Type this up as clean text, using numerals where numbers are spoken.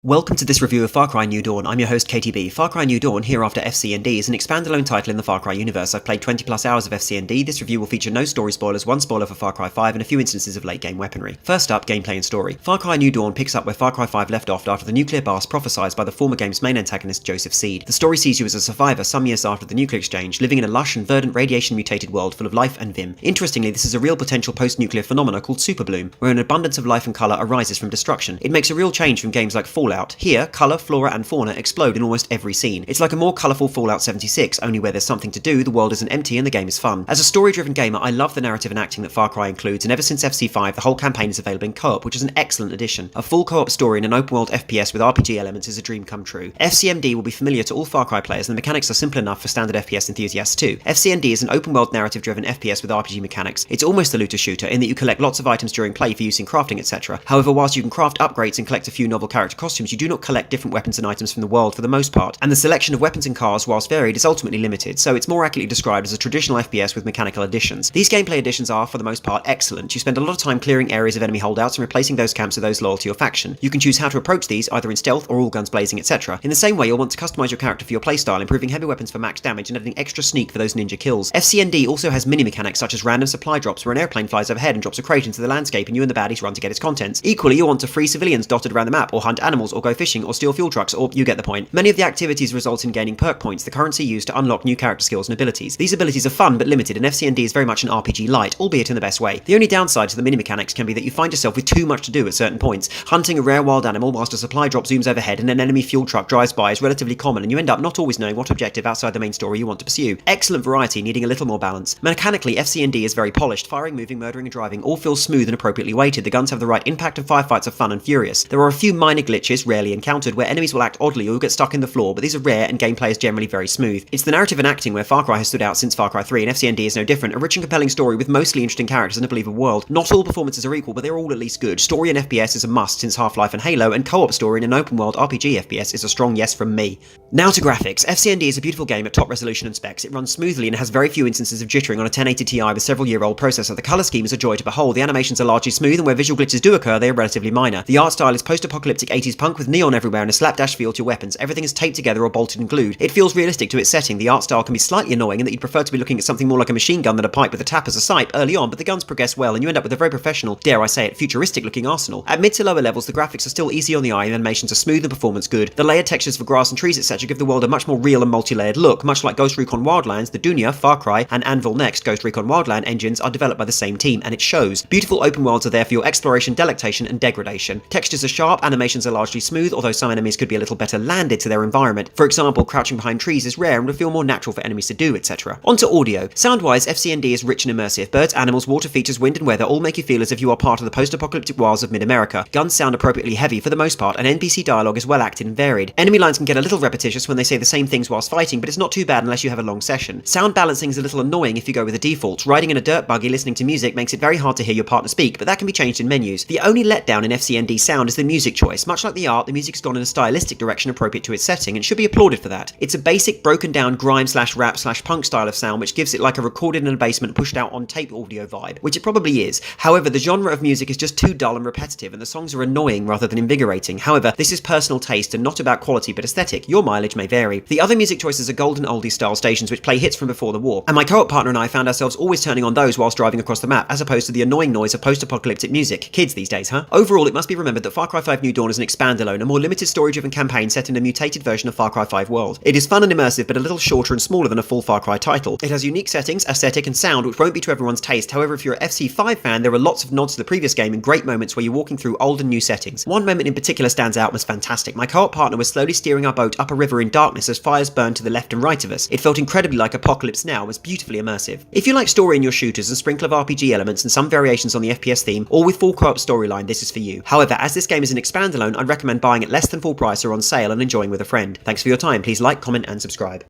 Welcome to this review of Far Cry New Dawn. I'm your host KTB. Far Cry New Dawn, hereafter FCND, is an expandalone title in the Far Cry universe. I've played 20 plus hours of FCND. This review will feature no story spoilers, one spoiler for Far Cry 5, and a few instances of late game weaponry. First up, gameplay and story. Far Cry New Dawn picks up where Far Cry 5 left off after the nuclear blast prophesied by the former game's main antagonist Joseph Seed. The story sees you as a survivor some years after the nuclear exchange, living in a lush and verdant radiation-mutated world full of life and vim. Interestingly, this is a real potential post-nuclear phenomenon called superbloom, where an abundance of life and colour arises from destruction. It makes a real change from games like Fallout. Here, colour, flora and fauna explode in almost every scene. It's like a more colourful Fallout 76, only where there's something to do, the world isn't empty and the game is fun. As a story-driven gamer, I love the narrative and acting that Far Cry includes, and ever since FC5, the whole campaign is available in co-op, which is an excellent addition. A full co-op story in an open-world FPS with RPG elements is a dream come true. FCMD will be familiar to all Far Cry players, and the mechanics are simple enough for standard FPS enthusiasts too. FCND is an open-world narrative-driven FPS with RPG mechanics. It's almost a looter shooter in that you collect lots of items during play for use in crafting, etc. However, whilst you can craft upgrades and collect a few novel character costumes, you do not collect different weapons and items from the world for the most part, and the selection of weapons and cars, whilst varied, is ultimately limited, so it's more accurately described as a traditional FPS with mechanical additions. These gameplay additions are, for the most part, excellent. You spend a lot of time clearing areas of enemy holdouts and replacing those camps with those loyal to your faction. You can choose how to approach these, either in stealth or all guns blazing, etc. In the same way, you'll want to customize your character for your playstyle, improving heavy weapons for max damage and adding extra sneak for those ninja kills. FCND also has mini-mechanics such as random supply drops, where an airplane flies overhead and drops a crate into the landscape and you and the baddies run to get its contents. Equally, you'll want to free civilians dotted around the map, or hunt animals, or go fishing, or steal fuel trucks, or you get the point. Many of the activities result in gaining perk points, the currency used to unlock new character skills and abilities. These abilities are fun but limited, and FCND is very much an RPG light, albeit in the best way. The only downside to the mini-mechanics can be that you find yourself with too much to do at certain points. Hunting a rare wild animal whilst a supply drop zooms overhead and an enemy fuel truck drives by is relatively common, and you end up not always knowing what objective outside the main story you want to pursue. Excellent variety, needing a little more balance. Mechanically, FCND is very polished. Firing, moving, murdering and driving all feels smooth and appropriately weighted. The guns have the right impact and firefights are fun and furious. There are a few minor glitches, rarely encountered, where enemies will act oddly or you'll get stuck in the floor, but these are rare and gameplay is generally very smooth. It's the narrative and acting where Far Cry has stood out since Far Cry 3, and FCND is no different. A rich and compelling story with mostly interesting characters and a believable world. Not all performances are equal, but they're all at least good. Story in FPS is a must since Half-Life and Halo, and co-op story in an open-world RPG FPS is a strong yes from me. Now to graphics. FCND is a beautiful game at top resolution and specs. It runs smoothly and has very few instances of jittering on a 1080 Ti with several-year-old processor. The colour scheme is a joy to behold. The animations are largely smooth, and where visual glitches do occur, they are relatively minor. The art style is post-apocalyptic 80s punk with neon everywhere and a slapdash feel to your weapons. Everything is taped together or bolted and glued. It feels realistic to its setting. The art style can be slightly annoying in that you'd prefer to be looking at something more like a machine gun than a pipe with a tap as a sight early on, but the guns progress well and you end up with a very professional, dare I say it, futuristic looking arsenal. At mid to lower levels, the graphics are still easy on the eye and animations are smooth and performance good. The layered textures for grass and trees etc. give the world a much more real and multi-layered look. Much like Ghost Recon Wildlands, the Dunya, Far Cry and Anvil Next Ghost Recon Wildland engines are developed by the same team, and it shows. Beautiful open worlds are there for your exploration, delectation and degradation. Textures are sharp, animations are largely smooth, although some enemies could be a little better landed to their environment. For example, crouching behind trees is rare and would feel more natural for enemies to do, etc. Onto audio. Sound-wise, FCND is rich and immersive. Birds, animals, water features, wind and weather all make you feel as if you are part of the post-apocalyptic wilds of mid-America. Guns sound appropriately heavy for the most part, and NPC dialogue is well acted and varied. Enemy lines can get a little repetitious when they say the same things whilst fighting, but it's not too bad unless you have a long session. Sound balancing is a little annoying if you go with the default. Riding in a dirt buggy listening to music makes it very hard to hear your partner speak, but that can be changed in menus. The only letdown in FCND sound is the music choice. Much like the art, the music's gone in a stylistic direction appropriate to its setting and should be applauded for that. It's a basic broken down grime/rap/punk style of sound which gives it like a recorded in a basement pushed out on tape audio vibe, which it probably is. However, the genre of music is just too dull and repetitive and the songs are annoying rather than invigorating. However, this is personal taste and not about quality but aesthetic. Your mileage may vary. The other music choices are golden oldie style stations which play hits from before the war, and my co-op partner and I found ourselves always turning on those whilst driving across the map, as opposed to the annoying noise of post-apocalyptic music. Kids these days, huh? Overall, it must be remembered that Far Cry 5 New Dawn is an expandalone, a more limited story-driven campaign set in a mutated version of Far Cry 5 world. It is fun and immersive, but a little shorter and smaller than a full Far Cry title. It has unique settings, aesthetic and sound which won't be to everyone's taste. However, if you're an FC5 fan, there are lots of nods to the previous game and great moments where you're walking through old and new settings. One moment in particular stands out and was fantastic. My co-op partner was slowly steering our boat up a river in darkness as fires burned to the left and right of us. It felt incredibly like Apocalypse Now and was beautifully immersive. If you like story in your shooters and sprinkle of RPG elements and some variations on the FPS theme, or with full co-op storyline, this is for you. However, as this game is an expandalone, I'd recommend buying it less than full price or on sale and enjoying with a friend. Thanks for your time. Please like, comment and subscribe.